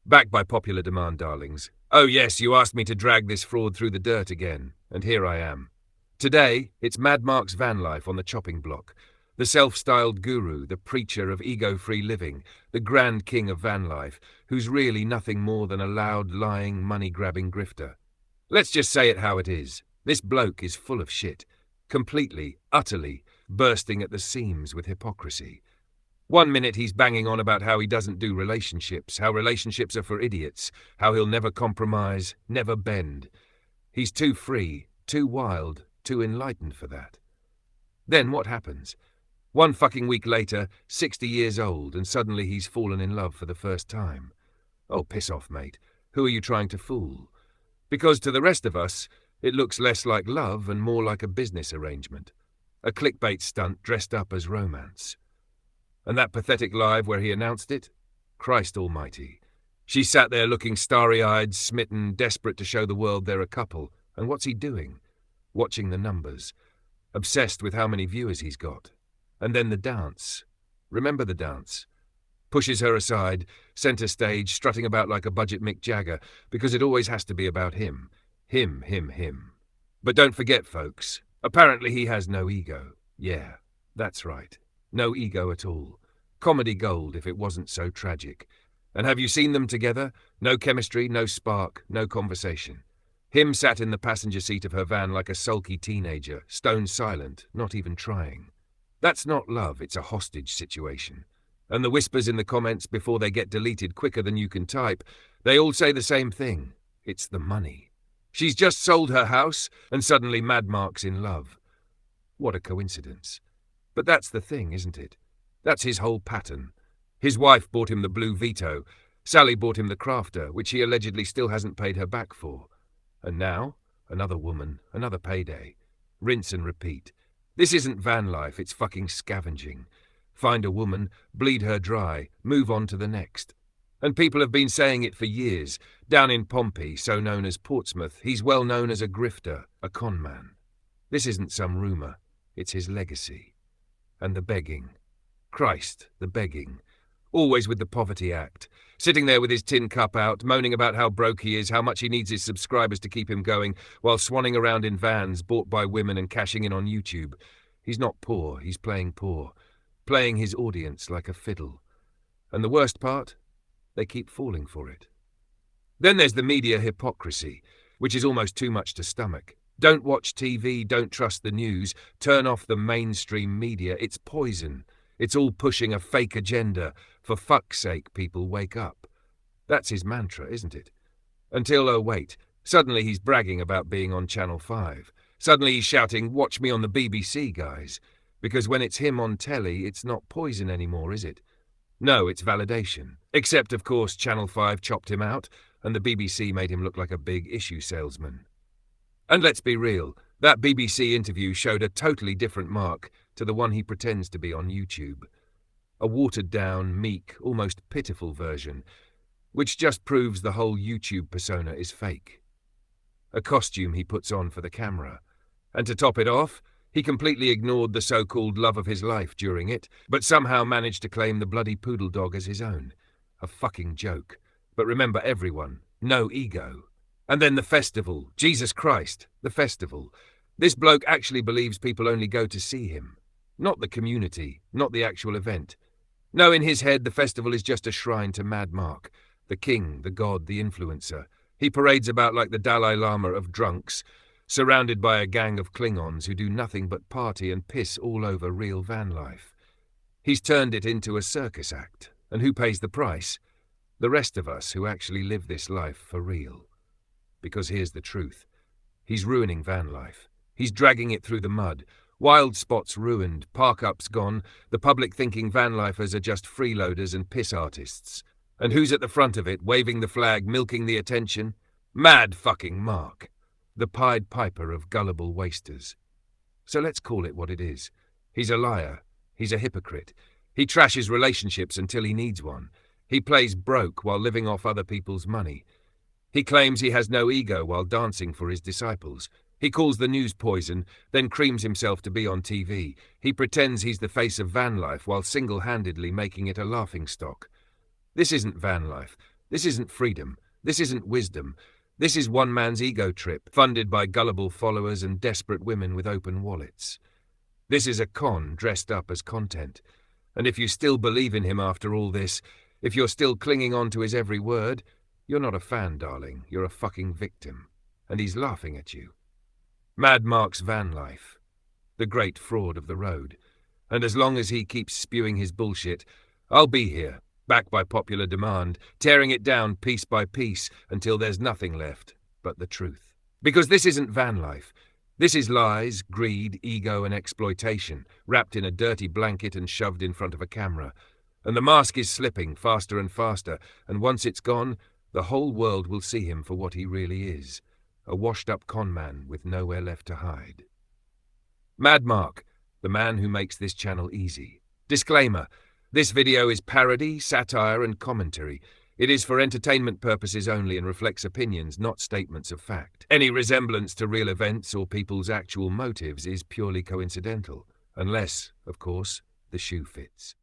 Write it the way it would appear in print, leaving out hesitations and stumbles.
Back by popular demand, darlings. Oh yes, you asked me to drag this fraud through the dirt again, and here I am. Today, it's Mad Mark's Vanlife on the chopping block. The self-styled guru, the preacher of ego-free living, the grand king of Vanlife, who's really nothing more than a loud, lying, money-grabbing grifter. Let's just say it how it is. This bloke is full of shit. Completely, utterly, bursting at the seams with hypocrisy. One minute he's banging on about how he doesn't do relationships, how relationships are for idiots, how he'll never compromise, never bend. He's too free, too wild, too enlightened for that. Then what happens? One fucking week later, 60 years old, and suddenly he's fallen in love for the first time. Oh, piss off, mate. Who are you trying to fool? Because to the rest of us, it looks less like love and more like a business arrangement. A clickbait stunt dressed up as romance. And that pathetic live where he announced it? Christ almighty. She sat there looking starry-eyed, smitten, desperate to show the world they're a couple. And what's he doing? Watching the numbers. Obsessed with how many viewers he's got. And then the dance. Remember the dance? Pushes her aside, centre stage, strutting about like a budget Mick Jagger, because it always has to be about him. Him. But don't forget, folks, apparently he has no ego. Yeah, that's right. No ego at all. Comedy gold if it wasn't so tragic. And have you seen them together? No chemistry, no spark, no conversation. Him sat in the passenger seat of her van like a sulky teenager, stone silent, not even trying. That's not love, it's a hostage situation. And the whispers in the comments before they get deleted quicker than you can type, they all say the same thing. It's the money. She's just sold her house, and suddenly Mad Mark's in love. What a coincidence. But that's the thing, isn't it? That's his whole pattern. His wife bought him the Blue Vito. Sally bought him the Crafter, which he allegedly still hasn't paid her back for. And now, another woman, another payday. Rinse and repeat. This isn't van life, it's fucking scavenging. Find a woman, bleed her dry, move on to the next. And people have been saying it for years. Down in Pompey, so known as Portsmouth, he's well known as a grifter, a con man. This isn't some rumour, it's his legacy. And the begging. Christ, the begging. Always with the poverty act. Sitting there with his tin cup out, moaning about how broke he is, how much he needs his subscribers to keep him going, while swanning around in vans bought by women and cashing in on YouTube. He's not poor, he's playing poor. Playing his audience like a fiddle. And the worst part? They keep falling for it. Then there's the media hypocrisy, which is almost too much to stomach. Don't watch TV, don't trust the news, turn off the mainstream media, it's poison. It's all pushing a fake agenda. For fuck's sake, people, wake up. That's his mantra, isn't it? Until, oh wait, suddenly he's bragging about being on Channel 5. Suddenly he's shouting, watch me on the BBC, guys. Because when it's him on telly, it's not poison anymore, is it? No, it's validation. Except, of course, Channel 5 chopped him out, and the BBC made him look like a big issue salesman. And let's be real, that BBC interview showed a totally different Mark to the one he pretends to be on YouTube. A watered-down, meek, almost pitiful version, which just proves the whole YouTube persona is fake. A costume he puts on for the camera. And to top it off, he completely ignored the so-called love of his life during it, but somehow managed to claim the bloody poodle dog as his own. A fucking joke. But remember everyone, no ego. And then the festival. Jesus Christ, the festival. This bloke actually believes people only go to see him. Not the community, not the actual event. No, in his head, the festival is just a shrine to Mad Mark, the king, the god, the influencer. He parades about like the Dalai Lama of drunks, surrounded by a gang of Klingons who do nothing but party and piss all over real van life. He's turned it into a circus act, and who pays the price? The rest of us who actually live this life for real. Because here's the truth. He's ruining van life. He's dragging it through the mud. Wild spots ruined, park-ups gone, the public thinking vanlifers are just freeloaders and piss artists. And who's at the front of it, waving the flag, milking the attention? Mad fucking Mark. The Pied Piper of gullible wasters. So let's call it what it is. He's a liar. He's a hypocrite. He trashes relationships until he needs one. He plays broke while living off other people's money. He claims he has no ego while dancing for his disciples. He calls the news poison, then creams himself to be on TV. He pretends he's the face of van life while single-handedly making it a laughingstock. This isn't van life. This isn't freedom. This isn't wisdom. This is one man's ego trip, funded by gullible followers and desperate women with open wallets. This is a con dressed up as content. And if you still believe in him after all this, if you're still clinging on to his every word, you're not a fan, darling. You're a fucking victim. And he's laughing at you. Mad Mark's Vanlife, the great fraud of the road. And as long as he keeps spewing his bullshit, I'll be here, backed by popular demand, tearing it down piece by piece until there's nothing left but the truth. Because this isn't Vanlife. This is lies, greed, ego, and exploitation, wrapped in a dirty blanket and shoved in front of a camera. And the mask is slipping faster and faster, and once it's gone, the whole world will see him for what he really is, a washed-up con-man with nowhere left to hide. Mad Mark, the man who makes this channel easy. Disclaimer: this video is parody, satire, and commentary. It is for entertainment purposes only and reflects opinions, not statements of fact. Any resemblance to real events or people's actual motives is purely coincidental, unless, of course, the shoe fits.